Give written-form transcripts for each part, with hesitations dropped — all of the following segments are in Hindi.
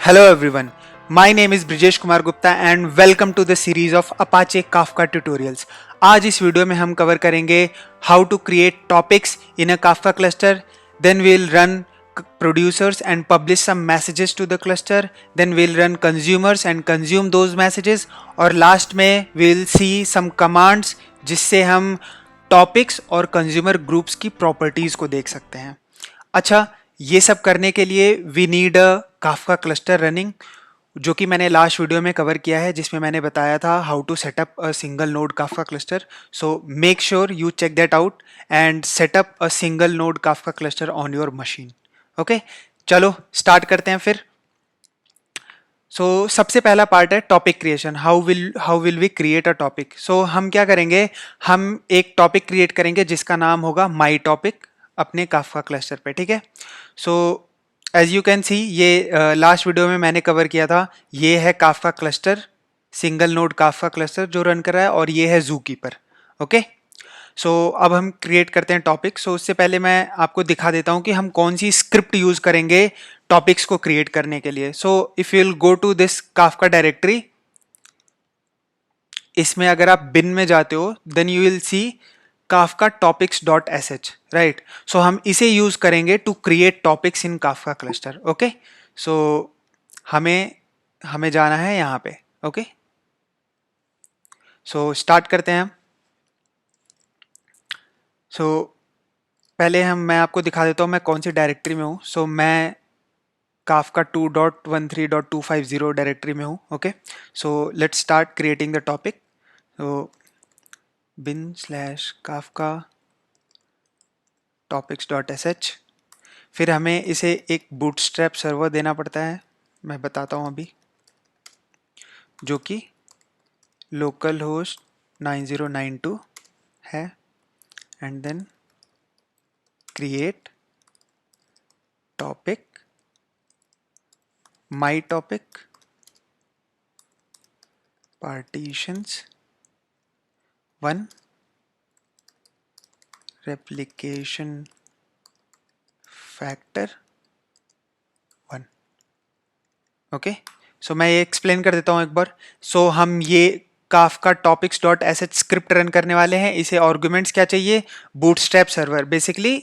Hello everyone, my name is Brijesh Kumar Gupta and welcome to the series of Apache Kafka tutorials. आज इस वीडियो में हम कवर करेंगे how to create topics in a Kafka cluster, then we'll run producers and publish some messages to the cluster, then we'll run consumers and consume those messages और लास्ट में we'll see some commands जिससे हम टॉपिक्स और कंज्यूमर ग्रुप्स की प्रॉपर्टीज को देख सकते हैं। अच्छा, ये सब करने के लिए we need a Kafka cluster running, जो कि मैंने लास्ट वीडियो में कवर किया है जिसमें मैंने बताया था how to set up a single node Kafka cluster. So make sure you check that out and set up a single node Kafka cluster on your machine. Okay, चलो स्टार्ट करते हैं फिर। सबसे पहला पार्ट है topic creation. How will we create a topic. हम क्या करेंगे, हम एक टॉपिक क्रिएट करेंगे जिसका नाम होगा माई टॉपिक अपने काफका क्लस्टर पे। ठीक है, so as you can see ये लास्ट वीडियो में मैंने कवर किया था। ये है Kafka cluster, single node Kafka cluster जो रन कर रहा है, और ये है जू कीपर। ओके, अब हम क्रिएट करते हैं टॉपिक। उससे पहले मैं आपको दिखा देता हूं कि हम कौन सी स्क्रिप्ट यूज करेंगे टॉपिक्स को क्रिएट करने के लिए। If you will go to this Kafka directory, इसमें अगर आप बिन में जाते हो then you will see Kafka topics dot S H, right. हम इसे यूज करेंगे to create topics in Kafka cluster. Okay, so हमें हमें जाना है यहाँ पे। ओके, स्टार्ट करते हैं हम। पहले मैं आपको दिखा देता हूँ मैं कौन सी डायरेक्टरी में हूँ। मैं काफका 2.13.250 डायरेक्टरी में हूँ। Okay, let's start creating the topic. bin slash Kafka topics dot S H. फिर हमें इसे एक बूटस्ट्रैप सर्वर देना पड़ता है, मैं बताता हूँ अभी, जो कि लोकल होस्ट 9092 है, and then create topic my topic partitions 1 replication factor 1। Okay, मैं ये एक्सप्लेन कर देता हूँ एक बार। हम ये Kafka topics dot S H script run करने वाले हैं। इसे आर्गुमेंट्स क्या चाहिए, bootstrap server, basically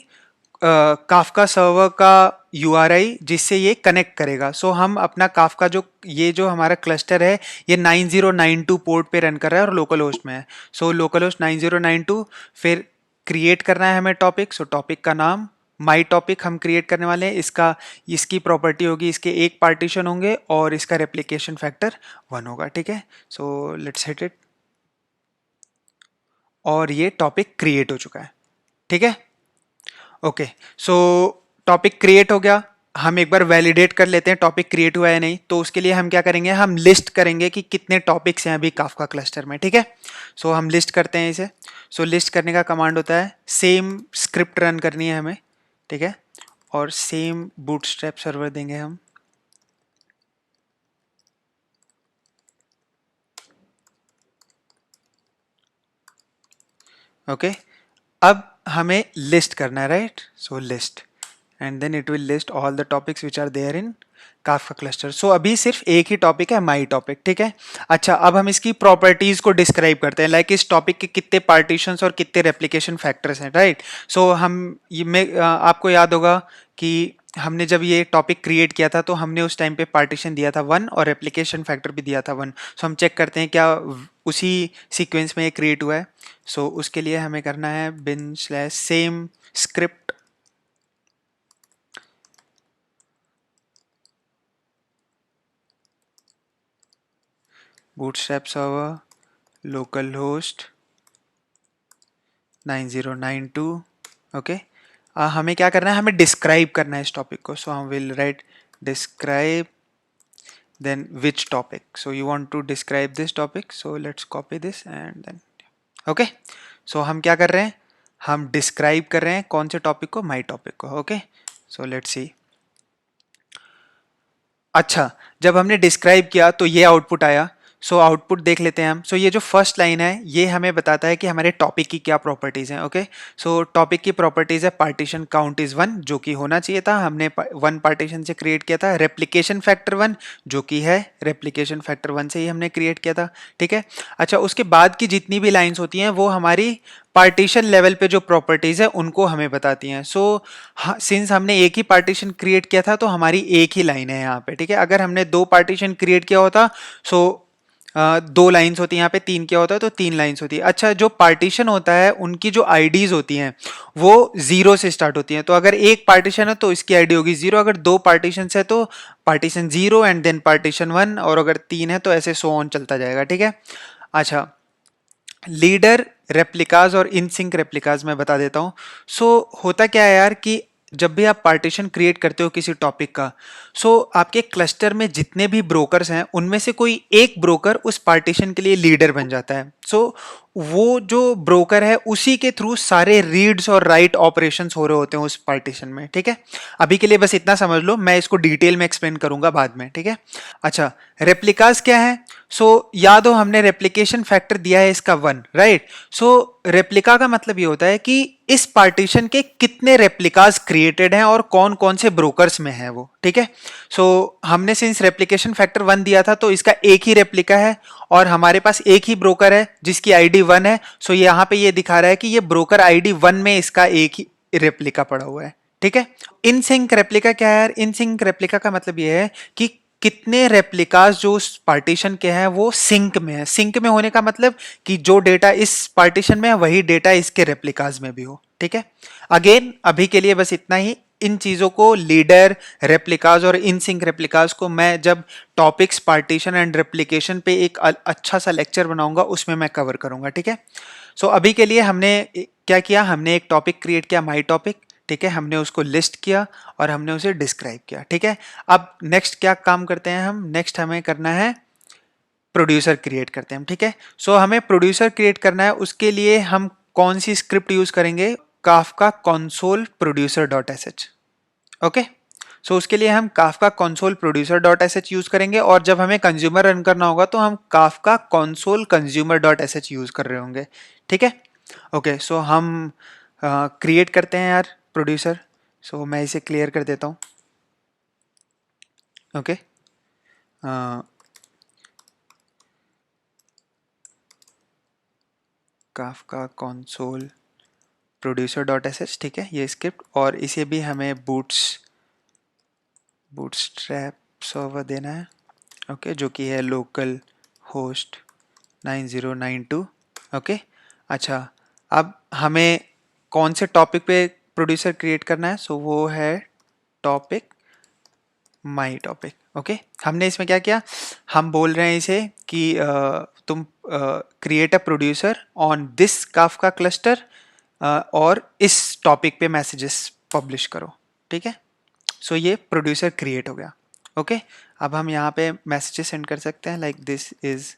Kafka server का यूआरआई जिससे ये कनेक्ट करेगा। हम अपना काफका जो हमारा क्लस्टर है ये 9092 पोर्ट पे रन कर रहा है और लोकल होस्ट में है। लोकल होस्ट 9092, फिर क्रिएट करना है हमें टॉपिक। टॉपिक का नाम माई टॉपिक हम क्रिएट करने वाले हैं। इसकी प्रॉपर्टी होगी, इसके एक पार्टीशन होंगे और इसका रेप्लिकेशन फैक्टर 1 होगा। ठीक है, लेट्स हिट इट, और ये टॉपिक क्रिएट हो चुका है। ठीक है, ओके, टॉपिक क्रिएट हो गया। हम एक बार वैलिडेट कर लेते हैं टॉपिक क्रिएट हुआ है नहीं। तो उसके लिए हम क्या करेंगे, हम लिस्ट करेंगे कि कितने टॉपिक्स हैं अभी काफका क्लस्टर में। ठीक है, हम लिस्ट करते हैं इसे। लिस्ट करने का कमांड होता है, सेम स्क्रिप्ट रन करनी है हमें। ठीक है, और सेम बूटस्ट्रैप सर्वर देंगे हम। ओके, अब हमें लिस्ट करना है, right. List, and then it will list all the topics which are there in Kafka cluster. अभी सिर्फ एक ही टॉपिक है, माई टॉपिक। ठीक है, अच्छा, अब हम इसकी प्रॉपर्टीज को डिस्क्राइब करते हैं, लाइक इस टॉपिक के कितने पार्टीशंस और कितने रेप्लिकेशन फैक्टर्स हैं, राइट। आपको याद होगा कि हमने जब ये टॉपिक क्रिएट किया था तो हमने उस टाइम पे पार्टीशन दिया था 1 और रेप्लिकेशन फैक्टर भी दिया था 1। हम चेक करते हैं क्या उसी सीक्वेंस में ये क्रिएट हुआ है। उसके लिए हमें करना है bin slash same script bootstrap server localhost 9092। Okay, हमें क्या करना है, हमें डिस्क्राइब करना है इस टॉपिक को। हम will write describe, then which topic, so you want to describe this topic, so let's copy this and then okay। हम क्या कर रहे हैं, हम डिस्क्राइब कर रहे हैं कौन से टॉपिक को, माई टॉपिक को। Okay, let's see. अच्छा, जब हमने डिस्क्राइब किया तो ये आउटपुट आया। सो आउटपुट देख लेते हैं हम। सो ये जो फर्स्ट लाइन है ये हमें बताता है कि हमारे टॉपिक की क्या प्रॉपर्टीज हैं। ओके, सो टॉपिक की प्रॉपर्टीज है पार्टीशन काउंट इज 1, जो कि होना चाहिए था, हमने 1 पार्टीशन से क्रिएट किया था। रेप्लिकेशन फैक्टर 1, जो कि है रेप्लिकेशन फैक्टर 1 से ही हमने क्रिएट किया था। ठीक है, अच्छा उसके बाद की जितनी भी लाइंस होती हैं वो हमारी पार्टीशन लेवल पे जो प्रॉपर्टीज है उनको हमें बताती हैं। सो सिंस हमने एक ही पार्टीशन क्रिएट किया था तो हमारी एक ही लाइन है यहाँ पे। ठीक है, अगर हमने 2 पार्टीशन क्रिएट किया होता सो 2 लाइंस होती है, यहाँ पे 3 क्या होता है तो 3 लाइंस होती है। अच्छा, जो पार्टीशन होता है उनकी जो आईडीज होती हैं वो 0 से स्टार्ट होती हैं। तो अगर एक पार्टीशन है तो इसकी आईडी होगी 0, अगर 2 पार्टीशन है तो पार्टीशन 0 एंड देन पार्टीशन 1, और अगर 3 है तो ऐसे सो ऑन चलता जाएगा। ठीक है, अच्छा लीडर रेप्लिकाज और इन सिंक रेप्लिकाज मैं बता देता हूँ। सो होता क्या है यार कि जब भी आप पार्टीशन क्रिएट करते हो किसी टॉपिक का, सो आपके क्लस्टर में जितने भी ब्रोकर्स हैं उनमें से कोई एक ब्रोकर उस पार्टीशन के लिए लीडर बन जाता है। सो वो जो ब्रोकर है उसी के थ्रू सारे रीड्स और राइट ऑपरेशंस हो रहे होते हैं उस पार्टीशन में। ठीक है, अभी के लिए बस इतना समझ लो, मैं इसको डिटेल में एक्सप्लेन करूंगा बाद में। ठीक है, अच्छा रेप्लिकास क्या है? सो याद हो हमने रेप्लिकेशन फैक्टर दिया है इसका 1, राइट। सो रेप्लिका का मतलब ये होता है कि इस पार्टीशन के कितने रेप्लिकास क्रिएटेड हैं और कौन कौन से ब्रोकर्स में है वो। ठीक है, सो हमने सिंस रेप्लिकेशन फैक्टर 1 दिया था तो इसका एक ही रेप्लिका है और हमारे पास एक ही ब्रोकर है जिसकी आईडी 1 है। सो यहाँ पे ये दिखा रहा है कि ये ब्रोकर आईडी 1 में इसका एक ही रेप्लिका पड़ा हुआ है। ठीक है, इन सिंक रेप्लिका क्या है यार? इन सिंक रेप्लिका का मतलब ये है कि कितने रेप्लिकास जो उस पार्टीशन के हैं वो सिंक में है। सिंक में होने का मतलब कि जो डेटा इस पार्टीशन में है वही डेटा इसके रेप्लिकास में भी हो। ठीक है, अगेन अभी के लिए बस इतना ही। इन चीजों को लीडर रेप्लिकास और इन सिंक रेप्लिकास को मैं जब टॉपिक्स पार्टीशन एंड रेप्लिकेशन पे एक अच्छा सा लेक्चर बनाऊंगा उसमें मैं कवर करूंगा। ठीक है, सो अभी के लिए हमने क्या किया, हमने एक टॉपिक क्रिएट किया, माई टॉपिक। ठीक है, हमने उसको लिस्ट किया और हमने उसे डिस्क्राइब किया। ठीक है, अब नेक्स्ट क्या काम करते हैं हम? नेक्स्ट हमें करना है प्रोड्यूसर क्रिएट करते हैं हम। ठीक है, सो हमें प्रोड्यूसर क्रिएट करना है, उसके लिए हम कौन सी स्क्रिप्ट यूज करेंगे? Kafka console producer dot S H. Okay, so उसके लिए हम Kafka console producer dot S H use करेंगे और जब हमें कंज्यूमर रन करना होगा तो हम Kafka console consumer dot S H use कर रहे होंगे। ठीक है, ओके, सो हम क्रिएट करते हैं यार प्रोड्यूसर। सो मैं इसे क्लियर कर देता हूँ। Okay, Kafka console producer dot S H. ठीक है, ये स्क्रिप्ट, और इसे भी हमें बूटस्ट्रैप सर्वर देना है। ओके, जो कि है लोकल होस्ट 9092। ओके, अच्छा अब हमें कौन से टॉपिक पे प्रोड्यूसर क्रिएट करना है? सो वो है टॉपिक माई टॉपिक। ओके, हमने इसमें क्या किया, हम बोल रहे हैं इसे कि तुम create a producer on this Kafka cluster और इस टॉपिक पे मैसेजेस पब्लिश करो। ठीक है, सो ये प्रोड्यूसर क्रिएट हो गया। ओके, अब हम यहाँ पे मैसेजेस सेंड कर सकते हैं like this is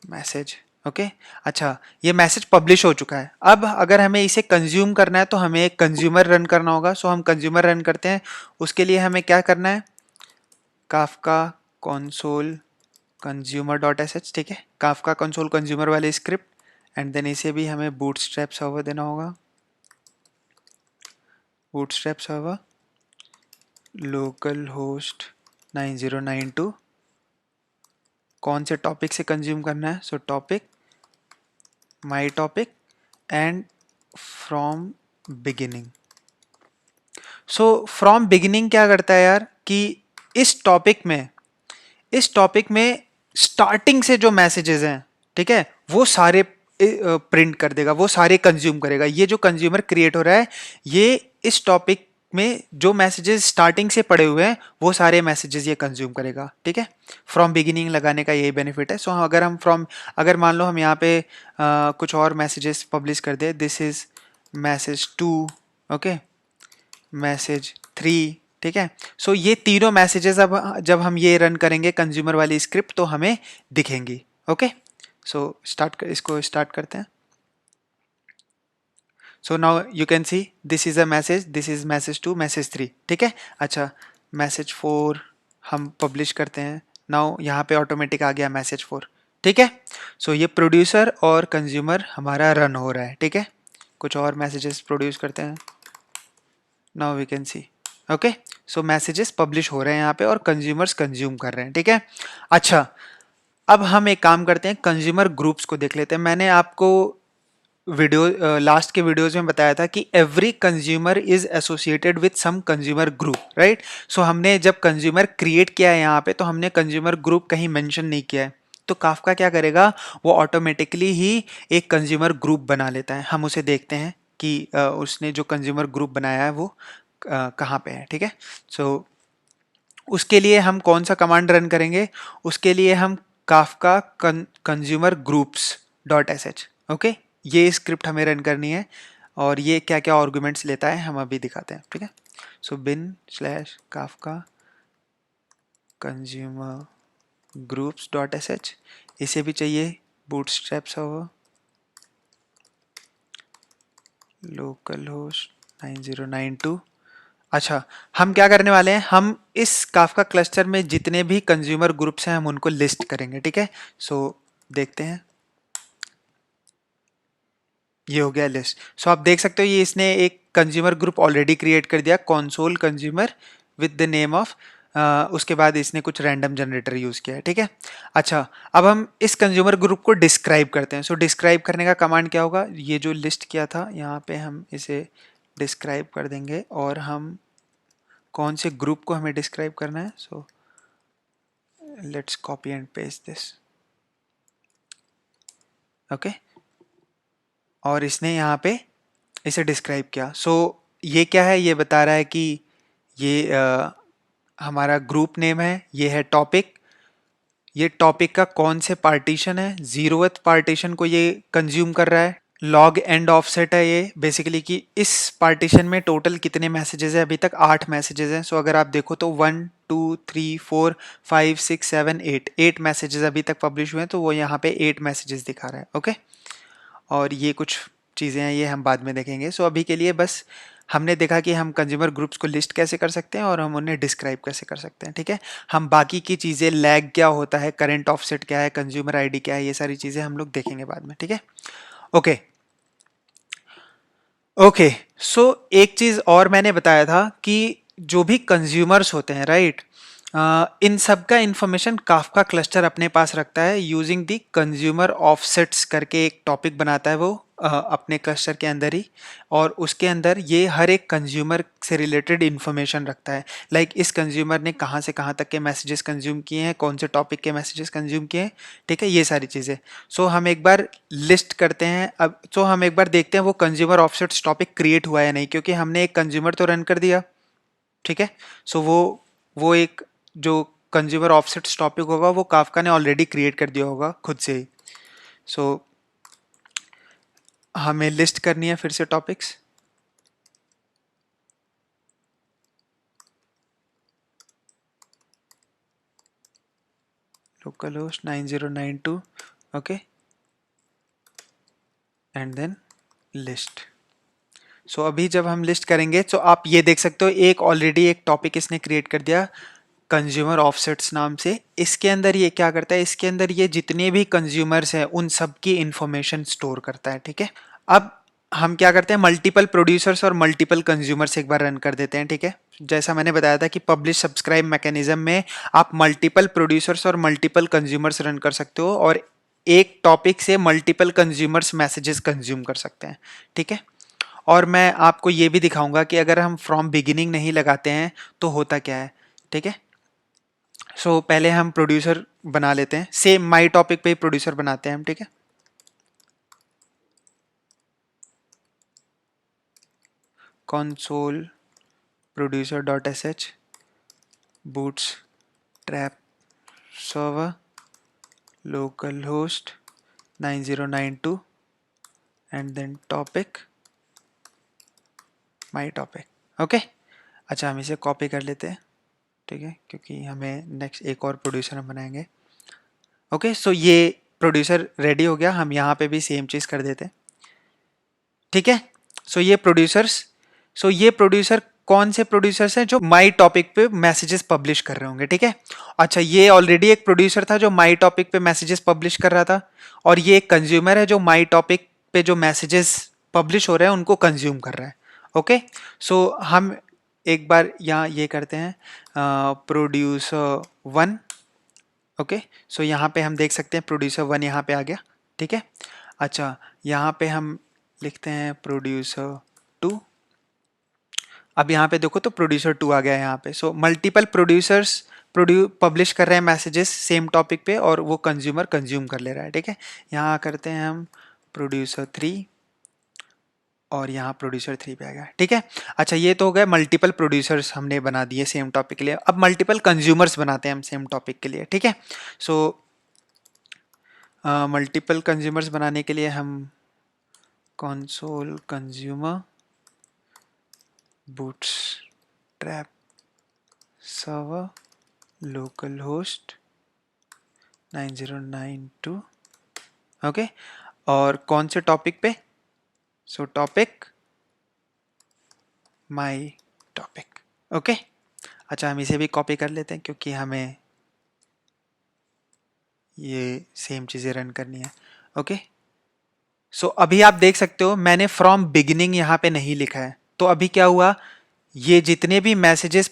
message. Okay, अच्छा ये मैसेज पब्लिश हो चुका है। अब अगर हमें इसे कंज्यूम करना है तो हमें एक कंज्यूमर रन करना होगा। सो हम कंज्यूमर रन करते हैं, उसके लिए हमें क्या करना है? Kafka console consumer dot S H. ठीक है, काफका कंसोल कंज्यूमर वाले स्क्रिप्ट एंड देन इसे भी हमें बूटस्ट्रैप सर्वर देना होगा। Bootstrap server local host 9092। कौन से टॉपिक से कंज्यूम करना है? सो topic my topic and from beginning. So from beginning क्या करता है यार कि इस टॉपिक में स्टार्टिंग से जो मैसेजेस हैं, ठीक है, वो सारे प्रिंट कर देगा, वो सारे कंज्यूम करेगा। ये जो कंज्यूमर क्रिएट हो रहा है ये इस टॉपिक में जो मैसेजेस स्टार्टिंग से पड़े हुए हैं वो सारे मैसेजेस ये कंज्यूम करेगा। ठीक है, फ्रॉम बिगिनिंग लगाने का यही बेनिफिट है। सो अगर मान लो हम यहाँ पे कुछ और मैसेजेस पब्लिश कर दे, this is message 2, okay, message 3। ठीक है, सो ये तीनों मैसेजेस अब जब हम ये रन करेंगे कंज्यूमर वाली स्क्रिप्ट तो हमें दिखेंगी। ओके, सो इसको स्टार्ट करते हैं। So now you can see this is a message, this is message 2, message 3। ठीक है, अच्छा मैसेज 4 हम पब्लिश करते हैं, नाउ यहाँ पे ऑटोमेटिक आ गया मैसेज 4, ठीक है। सो ये प्रोड्यूसर और कंज्यूमर हमारा रन हो रहा है, ठीक है। कुछ और मैसेजेस प्रोड्यूस करते हैं, now we can see, okay. So messages publish हो रहे हैं यहाँ पे और कंज्यूमर्स कंज्यूम कर रहे हैं, ठीक है। अच्छा, अब हम एक काम करते हैं, कंज्यूमर ग्रुप्स को देख लेते हैं। मैंने आपको वीडियो लास्ट के वीडियोज में बताया था कि every consumer is associated with some consumer group, right. So हमने जब कंज्यूमर क्रिएट किया है यहाँ पे, तो हमने कंज्यूमर ग्रुप कहीं मेंशन नहीं किया है। तो काफका क्या करेगा, वो ऑटोमेटिकली ही एक कंज्यूमर ग्रुप बना लेता है। हम उसे देखते हैं कि उसने जो कंज्यूमर ग्रुप बनाया है वो कहाँ पे है, ठीक है। सो उसके लिए हम कौन सा कमांड रन करेंगे, उसके लिए हम Kafka consumer groups dot S H, okay, ये स्क्रिप्ट हमें रन करनी है। और ये क्या क्या आर्गुमेंट्स लेता है हम अभी दिखाते हैं, ठीक है। So bin slash Kafka consumer groups dot S H, इसे भी चाहिए बूटस्ट्रैप सर्वर लोकल होस्ट 9092। अच्छा, हम क्या करने वाले हैं, हम इस काफका क्लस्टर में जितने भी कंज्यूमर ग्रुप्स हैं हम उनको लिस्ट करेंगे, ठीक है। सो देखते हैं, ये हो गया लिस्ट। सो आप देख सकते हो ये इसने एक कंज्यूमर ग्रुप ऑलरेडी क्रिएट कर दिया, console consumer with the name of, उसके बाद इसने कुछ रैंडम जनरेटर यूज किया है, ठीक है। अच्छा, अब हम इस कंज्यूमर ग्रुप को डिस्क्राइब करते हैं। सो डिस्क्राइब करने का कमांड क्या होगा, ये जो लिस्ट किया था यहाँ पे हम इसे डिस्क्राइब कर देंगे। और हम कौन से ग्रुप को हमें डिस्क्राइब करना है, so let's copy and paste this, okay. और इसने यहाँ पे इसे डिस्क्राइब किया। सो ये क्या है, ये बता रहा है कि ये हमारा ग्रुप नेम है, ये है टॉपिक, ये टॉपिक का कौन से पार्टीशन है, 0th पार्टीशन को ये कंज्यूम कर रहा है। लॉग एंड ऑफसेट है ये बेसिकली कि इस पार्टीशन में टोटल कितने मैसेजेस है, अभी तक 8 मैसेजेस हैं। सो अगर आप देखो तो 1 2 3 4 5 6 7 8 मैसेजेस अभी तक पब्लिश हुए हैं, तो वो यहाँ पे 8 मैसेजेस दिखा रहा है, ओके। और ये कुछ चीज़ें हैं, ये हम बाद में देखेंगे। सो अभी के लिए बस हमने देखा कि हम कंज्यूमर ग्रुप्स को लिस्ट कैसे कर सकते हैं और हम उन्हें डिस्क्राइब कैसे कर सकते हैं, ठीक है। हम बाकी की चीज़ें, लैग क्या होता है, करंट ऑफसेट क्या है, कंज्यूमर आईडी क्या है, ये सारी चीज़ें हम लोग देखेंगे बाद में, ठीक है। ओके ओके, सो एक चीज़ और मैंने बताया था कि जो भी कंज्यूमर्स होते हैं, राइट, इन सब का इंफॉर्मेशन काफका क्लस्टर अपने पास रखता है यूजिंग दी कंज्यूमर ऑफसेट्स करके एक टॉपिक बनाता है वो अपने क्लस्टर के अंदर ही। और उसके अंदर ये हर एक कंज्यूमर से रिलेटेड इंफॉर्मेशन रखता है, लाइक इस कंज्यूमर ने कहाँ से कहाँ तक के मैसेजेस कंज्यूम किए हैं, कौन से टॉपिक के मैसेजेस कंज्यूम किए हैं, ठीक है, ये सारी चीज़ें। सो हम एक बार लिस्ट करते हैं अब। सो हम एक बार देखते हैं वो कंज्यूमर ऑफसेट्स टॉपिक क्रिएट हुआ है नहीं, क्योंकि हमने एक कंज्यूमर तो रन कर दिया, ठीक है। सो वो एक जो कंज्यूमर ऑफसेट्स टॉपिक होगा वो काफका ने ऑलरेडी क्रिएट कर दिया होगा खुद से ही। सो हमें लिस्ट करनी है फिर से topics, local host 9092, okay, and then list. So अभी जब हम लिस्ट करेंगे तो आप ये देख सकते हो एक ऑलरेडी एक टॉपिक इसने क्रिएट कर दिया कंज्यूमर ऑफसेट्स नाम से। इसके अंदर ये क्या करता है, इसके अंदर ये जितने भी कंज्यूमर्स हैं उन सब की इंफॉर्मेशन स्टोर करता है, ठीक है। अब हम क्या करते हैं, मल्टीपल प्रोड्यूसर्स और मल्टीपल कंज्यूमर्स एक बार रन कर देते हैं, ठीक है। जैसा मैंने बताया था कि पब्लिश सब्सक्राइब मैकेनिज्म में आप मल्टीपल प्रोड्यूसर्स और मल्टीपल कंज्यूमर्स रन कर सकते हो और एक टॉपिक से मल्टीपल कंज्यूमर्स मैसेजेस कंज्यूम कर सकते हैं, ठीक है। और मैं आपको ये भी दिखाऊंगा कि अगर हम फ्रॉम बिगिनिंग नहीं लगाते हैं तो होता क्या है, ठीक है। सो पहले हम प्रोड्यूसर बना लेते हैं, सेम माई टॉपिक पे ही प्रोड्यूसर बनाते हैं हम, ठीक है। console producer.sh bootstrap server localhost 9092 and then topic my topic, okay. अच्छा, हम इसे कॉपी कर लेते हैं, ठीक है, क्योंकि हमें नेक्स्ट एक और प्रोड्यूसर हम बनाएंगे, ओके। सो ये प्रोड्यूसर रेडी हो गया, हम यहाँ पे भी सेम चीज़ कर देते हैं, ठीक है। सो ये प्रोड्यूसर कौन से प्रोड्यूसर्स हैं जो माई टॉपिक पे मैसेजेस पब्लिश कर रहे होंगे, ठीक है। अच्छा, ये ऑलरेडी एक प्रोड्यूसर था जो माई टॉपिक पे मैसेजेस पब्लिश कर रहा था, और ये एक कंज्यूमर है जो माई टॉपिक पे जो मैसेजेस पब्लिश हो रहे हैं उनको कंज्यूम कर रहा है। ओके, सो हम एक बार यहाँ ये करते हैं प्रोड्यूसर वन। ओके, सो यहाँ पे हम देख सकते हैं प्रोड्यूसर वन यहाँ पे आ गया, ठीक है। अच्छा, यहाँ पे हम लिखते हैं प्रोड्यूसर टू। अब यहाँ पे देखो तो प्रोड्यूसर टू आ गया है यहाँ पे। सो मल्टीपल प्रोड्यूसर्स पब्लिश कर रहे हैं मैसेजेस सेम टॉपिक पे, और वो कंज्यूमर कंज्यूम कर ले रहा है, ठीक है। यहाँ करते हैं हम प्रोड्यूसर थ्री, और यहाँ प्रोड्यूसर थ्री पे आ गया, ठीक है। अच्छा, ये तो हो गए मल्टीपल प्रोड्यूसर्स हमने बना दिए सेम टॉपिक के लिए। अब मल्टीपल कंज्यूमर्स बनाते हैं हम सेम टॉपिक के लिए, ठीक है। सो मल्टीपल कंज्यूमर्स बनाने के लिए हम console consumer bootstrap server local host 9092, okay. और कौन से टॉपिक पे? सो टॉपिक माई टॉपिक, ओके। अच्छा, हम इसे भी कॉपी कर लेते हैं क्योंकि हमें ये सेम चीज़ें रन करनी है, ओके। सो अभी आप देख सकते हो मैंने फ्रॉम बिगिनिंग यहाँ पे नहीं लिखा है, तो अभी क्या हुआ, ये जितने भी मैसेजेस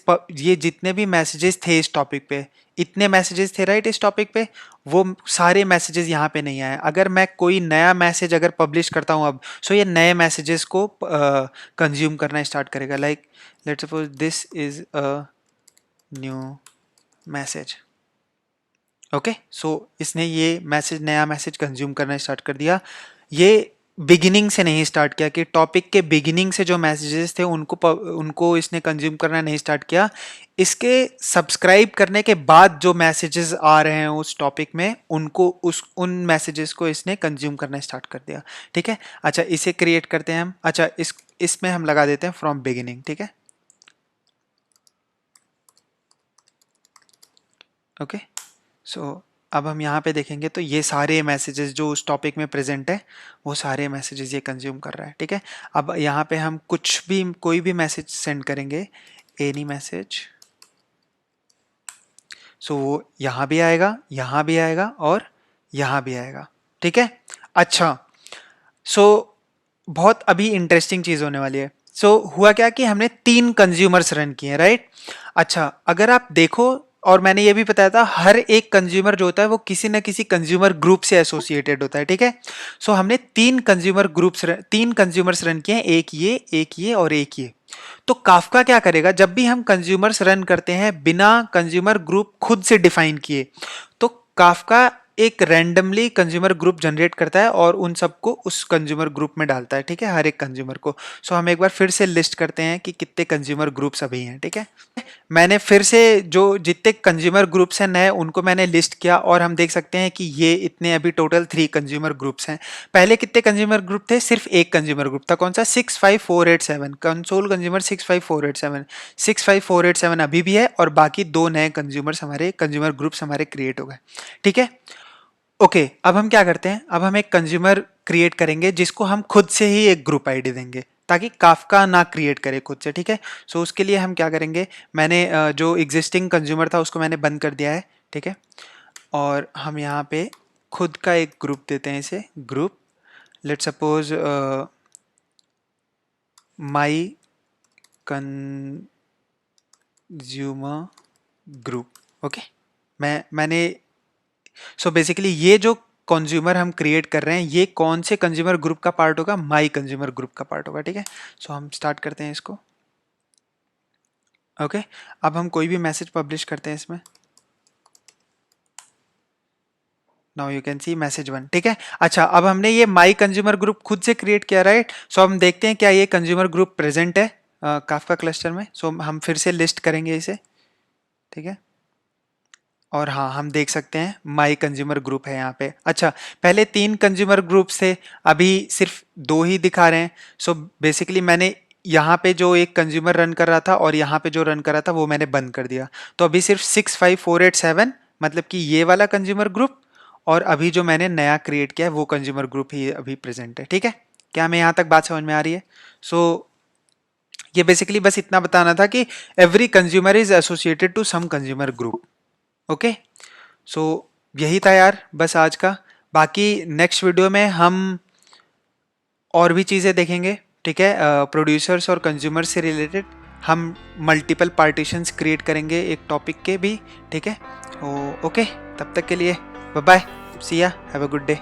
थे इस टॉपिक पे, इतने मैसेजेस थे राइट इस टॉपिक पे, वो सारे मैसेजेस यहाँ पे नहीं आए। अगर मैं कोई नया मैसेज अगर पब्लिश करता हूँ अब, सो ये नए मैसेजेस को कंज्यूम करना स्टार्ट करेगा। Like let's suppose this is a new message, okay. So इसने ये मैसेज, नया मैसेज कंज्यूम करना स्टार्ट कर दिया। ये बिगिनिंग से नहीं स्टार्ट किया कि टॉपिक के बिगिनिंग से जो मैसेजेस थे उनको इसने कंज्यूम करना नहीं स्टार्ट किया। इसके सब्सक्राइब करने के बाद जो मैसेजेस आ रहे हैं उस टॉपिक में, उन मैसेजेस को इसने कंज्यूम करना स्टार्ट कर दिया, ठीक है। अच्छा, इसे क्रिएट करते हैं हम। अच्छा, इसमें हम लगा देते हैं फ्रॉम बिगिनिंग, ठीक है, ओके। सो अब हम यहाँ पे देखेंगे तो ये सारे मैसेजेस जो उस टॉपिक में प्रेजेंट है, वो सारे मैसेजेस ये कंज्यूम कर रहा है, ठीक है। अब यहाँ पे हम कुछ भी, कोई भी मैसेज सेंड करेंगे, एनी मैसेज, सो वो यहाँ भी आएगा, यहाँ भी आएगा, और यहाँ भी आएगा, ठीक है। अच्छा, सो बहुत अभी इंटरेस्टिंग चीज़ होने वाली है। सो हुआ क्या कि हमने 3 कंज्यूमर्स रन किए, राइट। अच्छा, अगर आप देखो, और मैंने ये भी बताया था हर एक कंज्यूमर जो होता है वो किसी ना किसी कंज्यूमर ग्रुप से एसोसिएटेड होता है, ठीक है। सो हमने 3 कंज्यूमर्स रन किए हैं, एक ये और एक ये। तो काफका क्या करेगा, जब भी हम कंज्यूमर्स रन करते हैं बिना कंज्यूमर ग्रुप खुद से डिफाइन किए, तो काफका एक रैंडमली कंज्यूमर ग्रुप जनरेट करता है और उन सबको उस कंज्यूमर ग्रुप में डालता है, ठीक है, हर एक कंज्यूमर को। सो हम एक बार फिर से लिस्ट करते हैं कि कितने कंज्यूमर ग्रुप्स अभी हैं, ठीक है। मैंने फिर से जो जितने कंज्यूमर ग्रुप्स हैं नए, उनको मैंने लिस्ट किया, और हम देख सकते हैं कि ये इतने अभी टोटल 3 कंज्यूमर ग्रुप्स हैं। पहले कितने कंज्यूमर ग्रुप थे? सिर्फ एक कंज्यूमर ग्रुप था, कौन सा? 65487, कंसोल कंज्यूमर 65487। 65487 अभी भी है, और बाकी 2 नए कंज्यूमर ग्रुप्स हमारे क्रिएट हो गए, ठीक है। ओके, अब हम क्या करते हैं, अब हम एक कंज्यूमर क्रिएट करेंगे जिसको हम खुद से ही एक ग्रुप आईडी देंगे, ताकि काफका ना क्रिएट करे खुद से, ठीक है। सो उसके लिए हम क्या करेंगे, मैंने जो एग्जिस्टिंग कंज्यूमर था उसको मैंने बंद कर दिया है, ठीक है। और हम यहाँ पे खुद का एक ग्रुप देते हैं, इसे group, let's suppose my consumer group, okay. मैंने सो बेसिकली ये जो कंज्यूमर हम क्रिएट कर रहे हैं, ये कौन से कंज्यूमर ग्रुप का पार्ट होगा? माई कंज्यूमर ग्रुप का पार्ट होगा, ठीक है। सो हम स्टार्ट करते हैं इसको, ओके। अब हम कोई भी मैसेज पब्लिश करते हैं इसमें, now you can see message one, ठीक है। अच्छा, अब हमने ये माई कंज्यूमर ग्रुप खुद से क्रिएट किया, राइट। सो हम देखते हैं क्या ये कंज्यूमर ग्रुप प्रेजेंट है काफका क्लस्टर में। सो हम फिर से लिस्ट करेंगे इसे, ठीक है। और हाँ, हम देख सकते हैं माई कंज्यूमर ग्रुप है यहाँ पे। अच्छा, पहले 3 कंज्यूमर ग्रुप्स थे, अभी सिर्फ 2 ही दिखा रहे हैं। सो बेसिकली मैंने यहाँ पे जो एक कंज्यूमर रन कर रहा था और यहाँ पे जो रन कर रहा था वो मैंने बंद कर दिया। तो अभी सिर्फ 65487, मतलब कि ये वाला कंज्यूमर ग्रुप, और अभी जो मैंने नया क्रिएट किया है वो कंज्यूमर ग्रुप ही अभी प्रेजेंट है, ठीक है। क्या हमें यहाँ तक बात समझ में आ रही है? सो ये बेसिकली बस इतना बताना था कि every consumer is associated to some consumer group. Okay, so यही था यार बस आज का। बाकी नेक्स्ट वीडियो में हम और भी चीज़ें देखेंगे, ठीक है। प्रोड्यूसर्स और कंज्यूमर से रिलेटेड हम मल्टीपल पार्टीशंस क्रिएट करेंगे एक टॉपिक के भी, ठीक है। ओके, तब तक के लिए बाय बाय, सी या, हैव अ गुड डे।